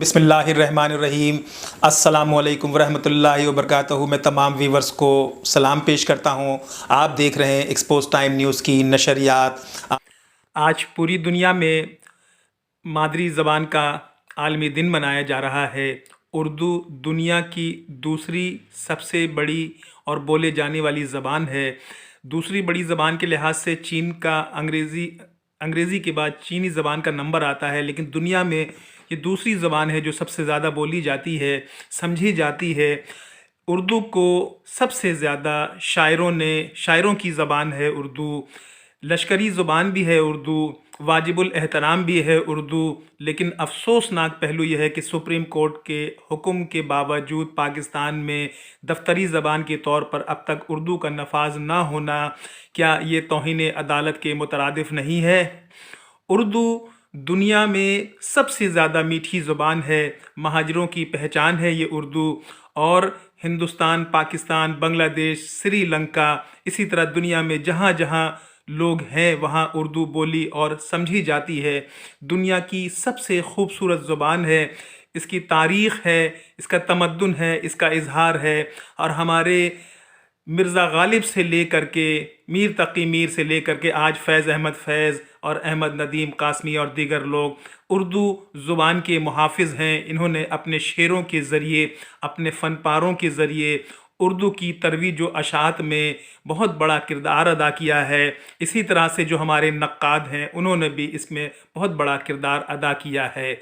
बिस्मिल्लाहिर्रहमानिर्रहीम। अस्सलामुअलैकुम वरहमतुल्लाहि वबरकातुहू। मैं तमाम व्यूवर्स को सलाम पेश करता हूँ। आप देख रहे हैं एक्सपोज टाइम न्यूज़ की नशरियात। आज पूरी दुनिया में मादरी ज़बान का आलमी दिन मनाया जा रहा है। उर्दू दुनिया की दूसरी सबसे बड़ी और बोले जाने वाली ज़बान है। दूसरी बड़ी ज़बान के लिहाज से चीन का अंग्रेज़ी के बाद चीनी ज़बान का नंबर आता है, लेकिन दुनिया में ये दूसरी ज़बान है जो सबसे ज़्यादा बोली जाती है, समझी जाती है। उर्दू को सबसे ज़्यादा शायरों की ज़बान है उर्दू। लश्करी ज़ुबान भी है उर्दू, वाजिबुल एहतराम भी है उर्दू। लेकिन अफसोसनाक पहलू यह है कि सुप्रीम कोर्ट के हुक्म के बावजूद पाकिस्तान में दफ्तरी ज़बान के तौर पर अब तक उर्दू का नफाज ना होना, क्या ये तौहीन अदालत के मुतरादिफ नहीं है? उर्दू दुनिया में सबसे ज़्यादा मीठी ज़ुबान है, महाजरों की पहचान है ये उर्दू। और हिंदुस्तान, पाकिस्तान, बांग्लादेश, श्रीलंका, इसी तरह दुनिया में जहाँ जहाँ लोग हैं वहाँ उर्दू बोली और समझी जाती है। दुनिया की सबसे खूबसूरत ज़ुबान है, इसकी तारीख़ है, इसका तमद्दुन है, इसका इजहार है। और हमारे मिर्ज़ा गालिब से लेकर के मीर तक़ी मीर से लेकर के आज फैज़ अहमद फैज़ और अहमद नदीम कासमी और दीगर लोग उर्दू ज़ुबान के मुहाफ़िज़ हैं। इन्होंने अपने शेरों के ज़रिए, अपने फ़न पारों के ज़रिए उर्दू की तरवीज व अशात में बहुत बड़ा किरदार अदा किया है। इसी तरह से जो हमारे नक्काद हैं उन्होंने भी इसमें बहुत बड़ा किरदार अदा किया है।